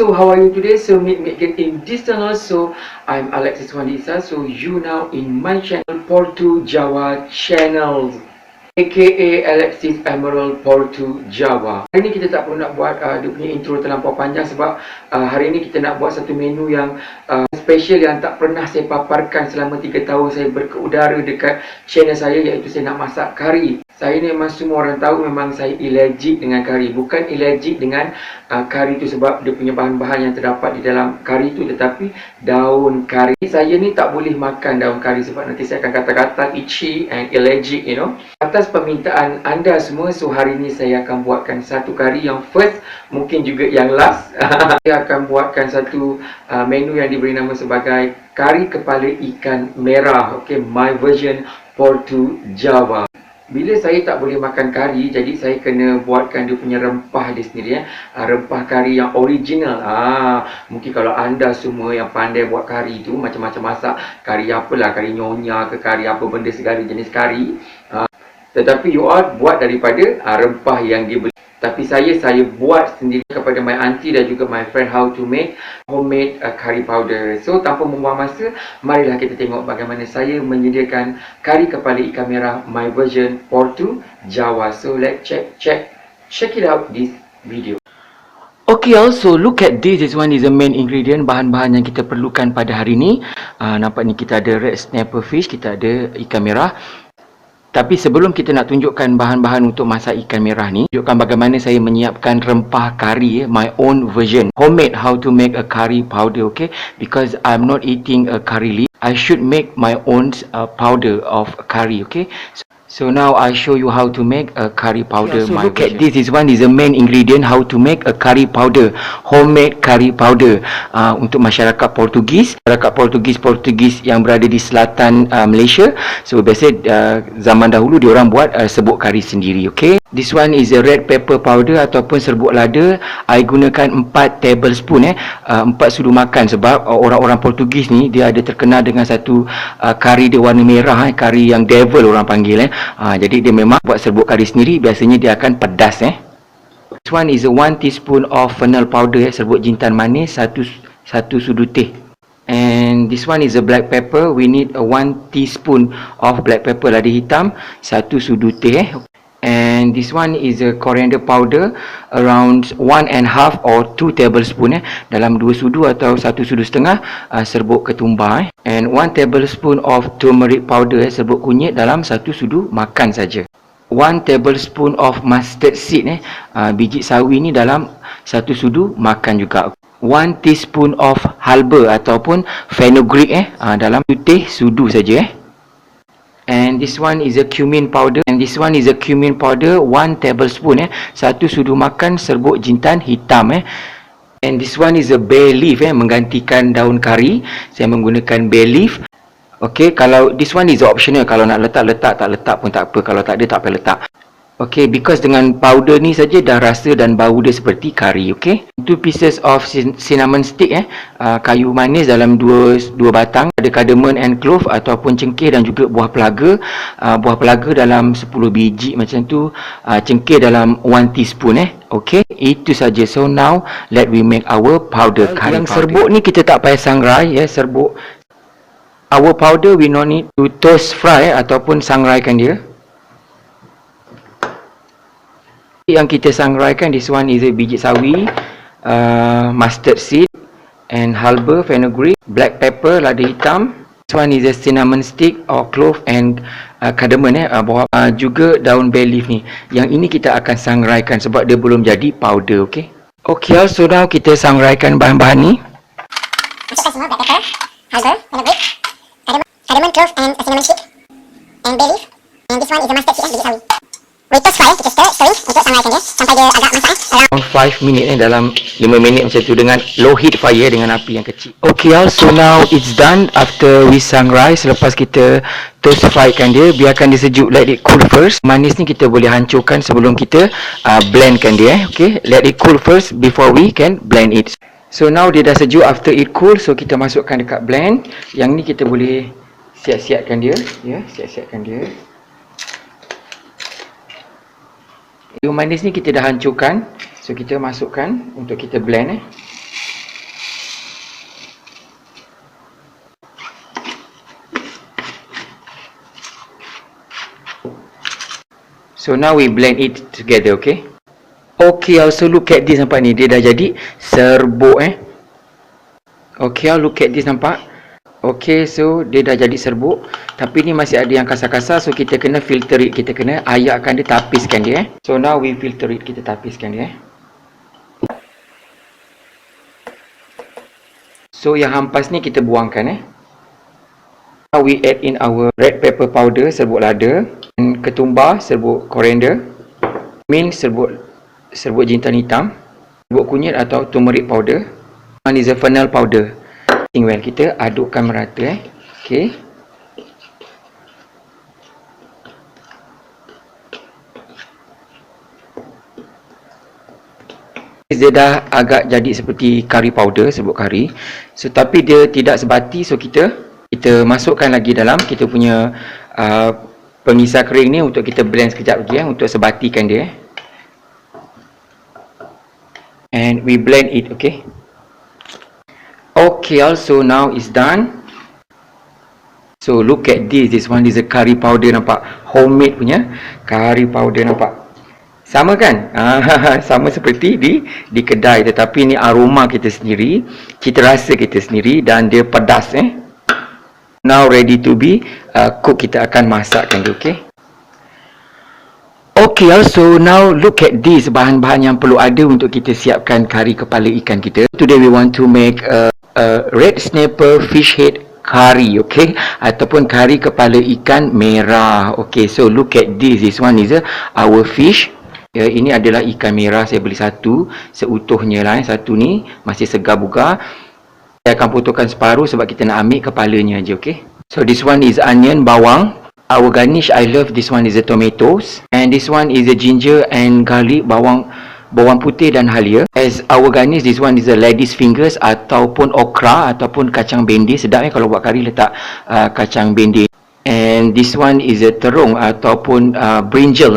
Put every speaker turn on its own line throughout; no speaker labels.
So how are you today? So meet me again in this channel. So I'm Alexis Wandisa. So you now in my channel Portu Jawa channel, aka Alexis Emerald Portu Jawa. Hari ni kita tak perlu nak buat dia punya intro terlampau panjang sebab hari ni kita nak buat satu menu yang special yang tak pernah saya paparkan selama 3 tahun saya berkeudara dekat channel saya, iaitu saya nak masak kari. Saya ni memang semua orang tahu memang saya allergic dengan kari. Bukan allergic dengan kari tu sebab dia punya bahan-bahan yang terdapat di dalam kari tu, tetapi daun kari. Saya ni tak boleh makan daun kari sebab nanti saya akan kata-kata itchy and allergic, you know. Atas permintaan anda semua, so hari ni saya akan buatkan satu kari yang first, mungkin juga yang last. Saya akan buatkan satu menu yang diberi nama sebagai kari kepala ikan merah. Okay, my version Portu Jawa. Bila saya tak boleh makan kari, jadi saya kena buatkan dia punya rempah dia sendiri, rempah kari yang original. Mungkin kalau anda semua yang pandai buat kari tu, macam-macam masak, kari apalah, kari nyonya ke kari apa benda, segala jenis kari, tetapi you all buat daripada rempah yang dia beli. Tapi saya buat sendiri kepada my auntie dan juga my friend how to make homemade curry powder. So tanpa membuang masa, marilah kita tengok bagaimana saya menyediakan kari kepala ikan merah my version Portu Jawa. So let's check it out this video. Okay, also look at this. This one is the main ingredient, bahan-bahan yang kita perlukan pada hari ni. Nampak ni kita ada red snapper fish, kita ada ikan merah. Tapi sebelum kita nak tunjukkan bahan-bahan untuk masak ikan merah ni, tunjukkan bagaimana saya menyiapkan rempah kari, my own version, homemade, how to make a curry powder. Okay, because I'm not eating a curry leaf, I should make my own powder of curry. Okay, so now I show you how to make a curry powder. So look at this. This one is the main ingredient, how to make a curry powder, homemade curry powder untuk masyarakat Portugis, Portugis yang berada di selatan Malaysia. So biasa zaman dahulu diorang buat serbuk kari sendiri. Okay, this one is a red pepper powder ataupun serbuk lada. I gunakan 4 tablespoon 4 sudu makan sebab orang-orang Portugis ni dia ada terkenal dengan satu kari dia warna merah, kari yang devil orang panggil. Jadi dia memang buat serbuk kari sendiri, biasanya dia akan pedas. This one is a 1 teaspoon of fennel powder, serbuk jintan manis, satu sudu teh. And this one is a black pepper. We need a 1 teaspoon of black pepper, lada hitam, satu sudu teh. And this one is a coriander powder, around 1.5 or 2 tablespoon dalam 2 sudu atau 1 sudu setengah, serbuk ketumbar. And 1 tablespoon of turmeric powder, serbuk kunyit dalam 1 sudu makan saja. 1 tablespoon of mustard seed, biji sawi ni dalam 1 sudu makan juga. 1 teaspoon of halba ataupun fenugreek dalam teh sudu saja. And this one is a cumin powder. And this one is a cumin powder, 1 tablespoon 1 sudu makan, serbuk jintan hitam. And this one is a bay leaf menggantikan daun kari. Saya menggunakan bay leaf. Okay, kalau this one is optional, kalau nak letak, tak letak pun tak apa. Kalau tak ada, tak payah letak. Okay, because dengan powder ni saja dah rasa dan bau dia seperti kari. Okay, 2 pieces of cinnamon stick kayu manis dalam 2 batang. Ada cardamom and clove ataupun cengkeh dan juga buah pelaga. Buah pelaga dalam 10 biji macam tu. Cengkeh dalam 1 teaspoon. Okay, itu saja. So now let we make our powder curry powder. Yang serbuk ni kita tak payah sangrai serbuk. Our powder we no need to toast fry ataupun sangraikan dia. Yang kita sangraikan, this one is a biji sawi, mustard seed, and halba, fenugreek, black pepper, lada hitam. This one is a cinnamon stick or clove and cardamom juga daun bay leaf ni. Yang ini kita akan sangraikan sebab dia belum jadi powder. Okay, okay, so now kita sangraikan bahan-bahan ni.
Masukkan semua black pepper, halba, fenugreek, cardamom, clove and cinnamon stick, and bay leaf. And this one is a mustard seed, biji sawi. We toast fry, kita stir untuk sangraikan dia sampai dia agak masak
around 5 minit dalam 5 minit macam tu dengan low heat fire dengan api yang kecil. Okay, so now it's done after we sangrai. Selepas kita toast fry kan dia, biarkan dia sejuk, let it cool first. Manis ni kita boleh hancurkan sebelum kita blendkan dia. Okay, let it cool first before we can blend it. So now dia dah sejuk, after it cool, so kita masukkan dekat blend. Yang ni kita boleh siap-siapkan dia, siap-siapkan dia. Kayu manis ni kita dah hancurkan, so kita masukkan untuk kita blend. So now we blend it together, okay? Okay, also look at this, nampak ni, dia dah jadi serbuk Okay, look at this, nampak? Okay, so dia dah jadi serbuk, tapi ni masih ada yang kasar-kasar, so kita kena filter it, kita kena ayakkan dia, tapiskan dia So now we filter it, kita tapiskan dia So yang hampas ni kita buangkan Now we add in our red pepper powder, serbuk lada, and ketumbar, serbuk koriander, mint, serbuk jintan hitam, serbuk kunyit atau turmeric powder, and is a fennel powder. Well, kita adukkan merata Okay. Dia dah agak jadi seperti curry powder, serbuk kari. So tapi dia tidak sebati, so kita masukkan lagi dalam kita punya pengisar kering ni untuk kita blend sekejap lagi untuk sebatikan dia and we blend it, okay. Okay, also now is done. So look at this one is a curry powder, nampak? Homemade punya curry powder, nampak? Sama kan? Sama seperti di kedai, tetapi ni aroma kita sendiri, cita rasa kita sendiri, dan dia pedas Now ready to be cook, kita akan masakkan dia, okay. Okay, also now look at this, bahan-bahan yang perlu ada untuk kita siapkan kari kepala ikan kita. Today we want to make a red snapper fish head curry, okay, ataupun kari kepala ikan merah. Okay, so look at this one is our fish. Ini adalah ikan merah, saya beli satu seutuhnya lah, satu ni masih segar bugar. Saya akan potongkan separuh sebab kita nak ambil kepalanya aja, okay. So this one is onion, bawang. Our garnish, I love this one is the tomatoes, and this one is the ginger and garlic, bawang putih dan halia. As our garnish, this one is the lady's fingers ataupun okra ataupun kacang bendi. Sedap kalau buat kari letak kacang bendi. And this one is a terung ataupun brinjal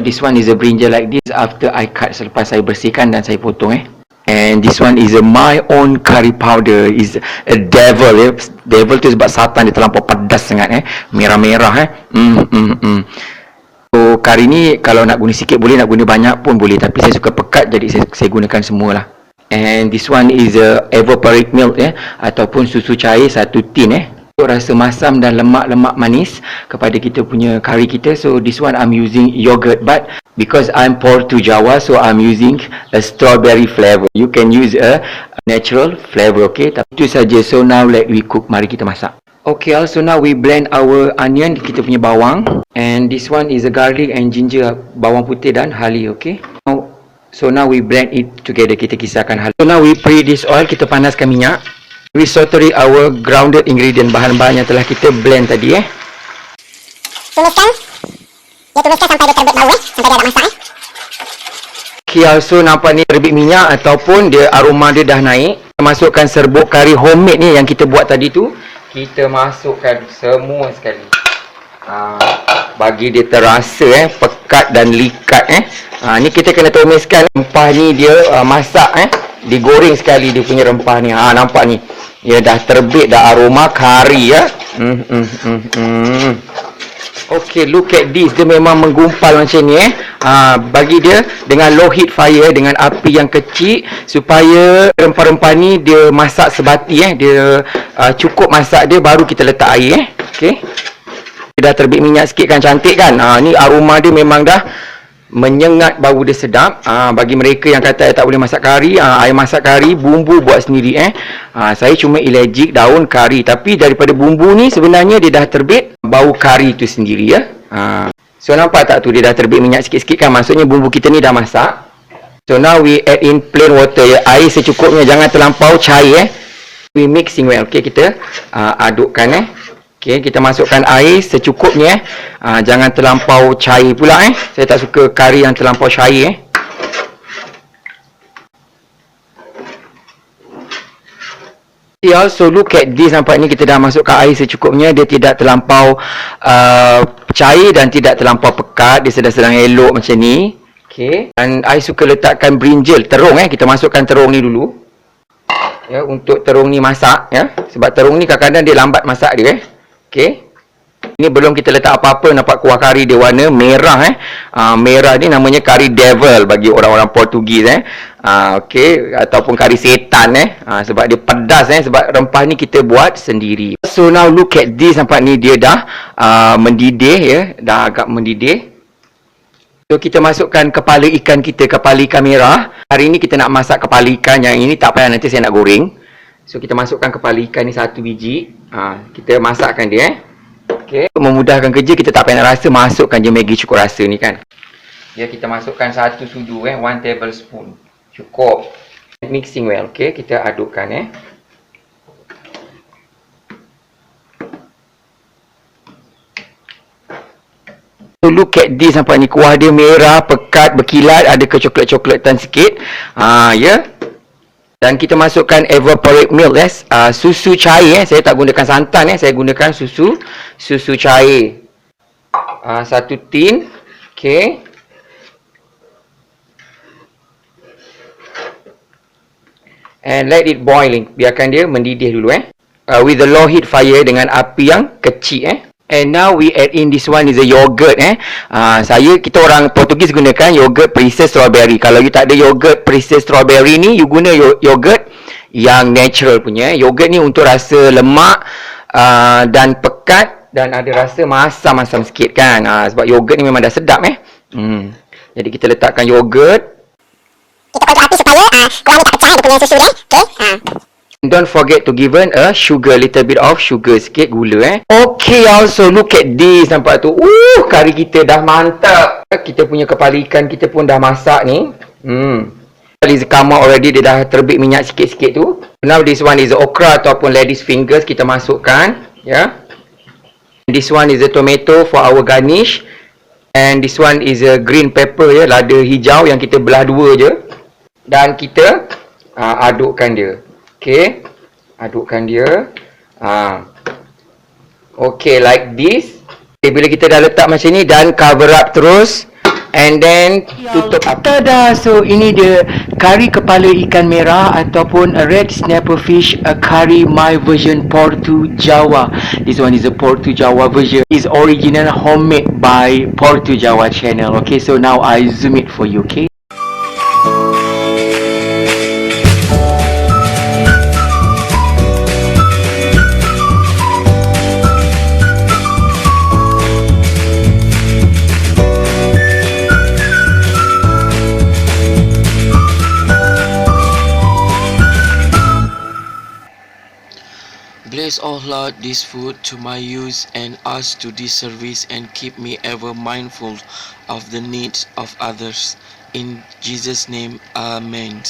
this one is a brinjal like this after I cut, selepas saya bersihkan dan saya potong And this one is my own curry powder, is a devil Devil tu sebab satan dia terlampau pedas sangat merah-merah So kari ni kalau nak guna sikit boleh, nak guna banyak pun boleh, tapi saya suka pekat jadi saya gunakan semualah. And this one is evaporate milk ataupun susu cair satu tin rasa masam dan lemak-lemak manis kepada kita punya kari kita. So this one I'm using yogurt, but because I'm Portu Jawa, so I'm using a strawberry flavor. You can use a natural flavor, okay. Tapi itu saja. So now let we cook, mari kita masak. Okay, also now we blend our onion, kita punya bawang, and this one is a garlic and ginger, bawang putih dan halia, okay. So now we blend it together, kita kisarkan halia. So now we preheat this oil, kita panaskan minyak. We saute our grounded ingredient, bahan-bahan yang telah kita blend tadi
Tumiskan. Dia tumiskan sampai dia terbit bau sampai dia agak masak
Okay, also nampak ni terbit minyak ataupun dia aroma dia dah naik. Kita masukkan serbuk kari homemade ni yang kita buat tadi tu. Kita masukkan semua sekali. Bagi dia terasa pekat dan likat ni kita kena tumiskan. Rempah ni dia masak digoreng sekali dia punya rempah ni. Nampak ni. Dia dah terbit dah aroma kari Okay, look at this. Dia memang menggumpal macam ni bagi dia dengan low heat fire, dengan api yang kecil, supaya rempah-rempah ni dia masak sebati dia cukup masak dia, baru kita letak air Okay. Dia dah terbit minyak sikit kan, cantik kan. Ni aroma dia memang dah menyengat, bau dia sedap. Bagi mereka yang kata tak boleh masak kari, air masak kari, bumbu buat sendiri saya cuma allergic daun kari, tapi daripada bumbu ni sebenarnya dia dah terbit bau kari tu sendiri So nampak tak tu, dia dah terbit minyak sikit-sikit kan, maksudnya bumbu kita ni dah masak. So now we add in plain water air secukupnya, jangan terlampau cair We mixing well, okay, kita adukkan Okay, kita masukkan air secukupnya jangan terlampau cair pula Saya tak suka kari yang terlampau cair So look at this, nampak ni kita dah masukkan air secukupnya. Dia tidak terlampau cair dan tidak terlampau pekat. Dia sedang-sedang elok macam ni. Okay. Dan I suka letakkan brinjal, terung kita masukkan terung ni dulu. Untuk terung ni masak sebab terung ni kadang-kadang dia lambat masak dia Okay.
Ini belum kita letak apa-apa, nampak kuah kari dia warna merah merah ni namanya kari devil bagi orang-orang Portugis okey, ataupun kari setan sebab dia pedas sebab rempah ni kita buat sendiri. So now look at this, nampak ni dia dah mendidih ya, dah agak mendidih. So kita masukkan kepala ikan kita, kepala ikan merah. Hari ni kita nak masak kepala ikan, yang ini tak payah nanti saya nak goreng. So kita masukkan kepala ikan ni 1 biji. Kita masakkan dia okey, untuk memudahkan kerja kita tak payah nak rasa, masukkan je Maggi cukup rasa ni kan. Ya, kita masukkan 1 sudu 1 tablespoon. Cukup. Mixing well, okey, kita adukkan So look at this, nampak ni kuah dia merah, pekat, berkilat, ada kecoklat-coklatan sikit. Ya. Dan kita masukkan evaporate milk susu cair saya tak gunakan santan saya gunakan susu cair. 1 tin. Okey. And let it boiling. Biarkan dia mendidih dulu with the low heat fire, dengan api yang kecil And now we add in this one is a yogurt kita orang Portugis gunakan yogurt Princess Strawberry. Kalau you tak ada yogurt Princess Strawberry ni, you guna yogurt yang natural punya. Yogurt ni untuk rasa lemak dan pekat dan ada rasa masam-masam sikit kan. Sebab yogurt ni memang dah sedap Jadi kita letakkan yogurt.
Kita kontrol api supaya kuah ni tak pecah dia punya susu dia. Okey.
Don't forget to give a sugar, little bit of sugar, sikit gula Okay, also look at this, nampak tu. Kari kita dah mantap. Kita punya kepala ikan kita pun dah masak ni. It's come out already, dia dah terbit minyak sikit-sikit tu. Now this one is okra ataupun lady's fingers, kita masukkan This one is a tomato for our garnish. And this one is a green pepper lada hijau yang kita belah dua je. Dan kita adukkan dia. Okey, adukkan dia. Okey, like this. Okay, bila kita dah letak macam ni dan cover up terus and then tutup up. Tada! So ini dia kari kepala ikan merah ataupun a red snapper fish, a curry my version Portu Jawa. This one is a Portu Jawa version. Is original homemade by Portu Jawa channel. Okay, so now I zoom it for you. Okay.
Bless, O Lord, this food to my use and us to this service, and keep me ever mindful of the needs of others. In Jesus' name, Amen.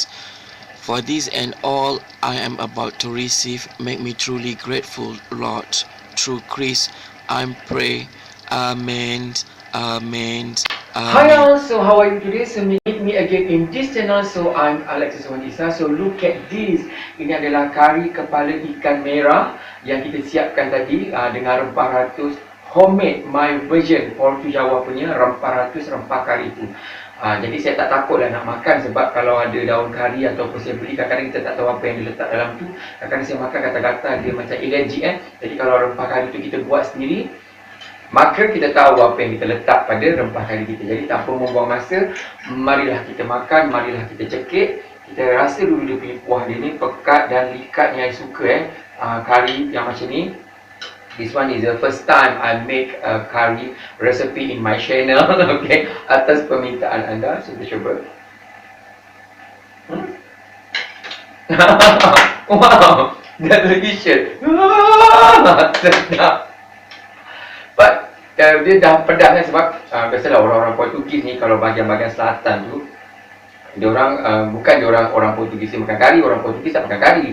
For this and all I am about to receive, make me truly grateful, Lord. Through Christ, I pray. Amen. Amen.
Hi all, so how are you today? So meet me again in this channel. So I'm Alexis Wandisa. So look at this. Ini adalah kari kepala ikan merah yang kita siapkan tadi dengan rempah ratus homemade my version Portu Jawa punya rempah ratus rempah kari itu. Jadi saya tak takutlah nak makan sebab kalau ada daun kari ataupun saya beli, kadang-kadang kita tak tahu apa yang diletak dalam tu. Kadang-kadang saya makan kata-kata dia macam allergic Jadi kalau rempah kari itu kita buat sendiri, maka kita tahu apa yang kita letak pada rempah kari kita. Jadi tanpa membuang masa, marilah kita makan, marilah kita cekik. Kita rasa dulu dia punya kuah dia ni pekat dan likat yang saya suka kari yang macam ni. This one is the first time I make a curry recipe in my channel. Okay, atas permintaan anda, so kita cuba. Wow, delicious. Sedap. But dia dah pedas sebab biasalah orang-orang Portugis ni kalau bahagian-bahagian selatan tu, bukan orang Portugis yang makan kari, orang Portugis tak makan kari.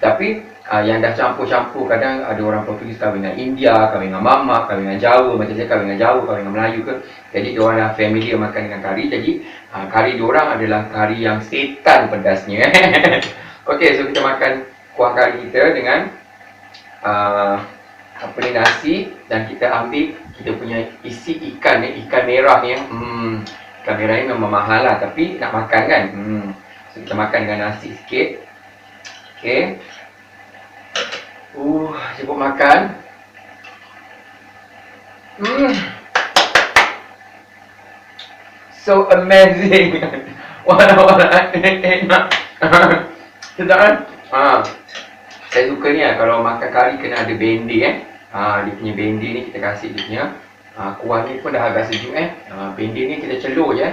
Tapi yang dah campur-campur, kadang ada orang Portugis kahwin dengan India, kahwin dengan Mamak, kahwin dengan Jawa, macam saya kahwin dengan Jawa, kahwin dengan Melayu ke. Jadi diorang dah familiar makan dengan kari. Jadi kari diorang adalah kari yang setan pedasnya. Okey, so kita makan kuah kari kita dengan nasi, dan kita ambil kita punya isi ikan ni, ikan merah ni ikan merah ni memang mahal lah, tapi nak makan kan. So kita makan dengan nasi sikit. Okey. Cuba makan. Hmm. So amazing. Wala-wala enak. Sedap kan? Saya suka ni kalau makan kari kena ada bendi dia punya bendi ni kita kasih dia punya kuah ni pun dah agak sejuk bendi ni kita celur je.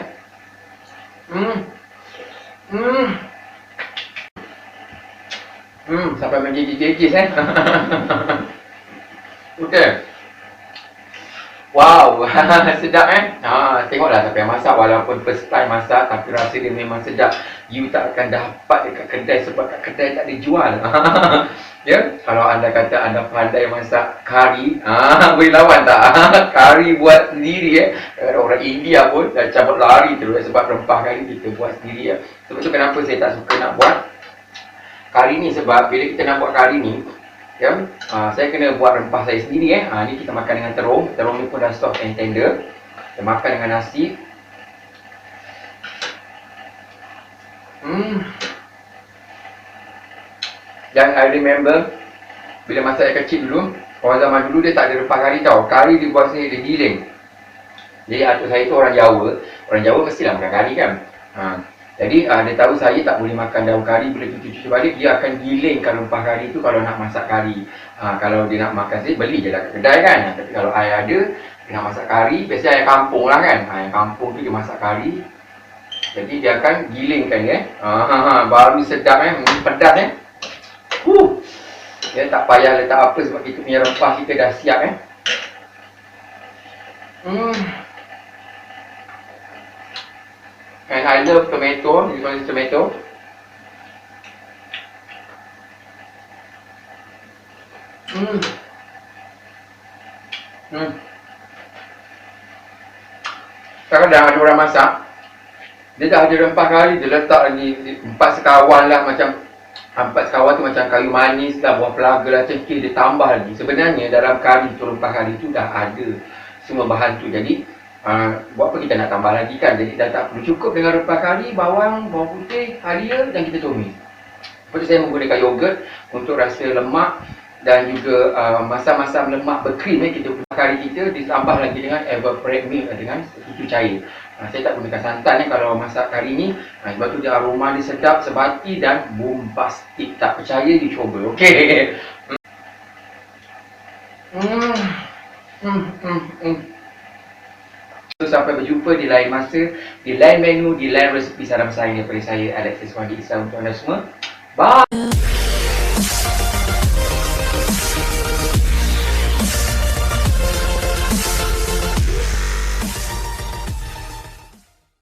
Sampai menggigit-gigit Okey. Wow, sedap tengoklah siapa yang masak, walaupun first time masak tapi rasa dia memang sedap. You tak akan dapat dekat kedai sebab kat kedai tak ada jual. Ya, kalau anda kata anda pandai masak kari, boleh lawan tak? Kari buat sendiri orang India pun dah cabut lari terus sebab rempah kari kita buat sendiri Sebab tu kenapa saya tak suka nak buat kari ni, sebab bila kita nak buat kari ni saya kena buat rempah saya sendiri ni kita makan dengan terung. Terung ni pun dah soft and tender. Kita makan dengan nasi. Dan I remember bila masa saya kecil dulu, orang zaman dulu dia tak ada rempah kari tau. Kari dibuat sendiri, dia giling. Jadi atuk saya tu orang Jawa. Orang Jawa mestilah makan kari kan. Jadi dia tahu saya tak boleh makan daun kari. Bila cuci-cuci balik, dia akan gilingkan rempah kari tu kalau nak masak kari. Kalau dia nak makan sendiri, beli je lah kat kedai kan. Tapi kalau I ada, dia nak masak kari, biasanya ayam kampung lah kan. Ayam kampung tu dia masak kari. Jadi dia akan gilingkan dia baru sedap pedas Dia tak payah letak apa sebab kita punya rempah kita dah siap And I love tomato. This one is tomato. Kadang-kadang ada orang masak, dia dah ada rempah kari, dia letak lagi 4 sekawan lah, macam 4 sekawan tu macam kayu manis lah, buah pelaga lah, cengkeh, dia tambah lagi. Sebenarnya dalam kari tu, rempah kari tu dah ada semua bahan tu. Jadi buat apa kita nak tambah lagi kan. Jadi dah tak perlu, cukup dengan rempah kari, bawang, bawang putih, halia dan kita tumis. Lepas tu saya menggunakan yogurt untuk rasa lemak dan juga masam-masam lemak berkrim kita punya kari kita, ditambah lagi dengan evaporate milk dengan susu cair. Saya tak gunakan santan kalau masak kari ni. Sebab tu dia aroma dia sedap, sebati dan bombastik. Tak percaya dicuba. Okey. Sampai berjumpa di lain masa, di lain menu, di lain resepi salam sayang daripada saya, Alexis Wandi Islam, untuk anda semua. Bye.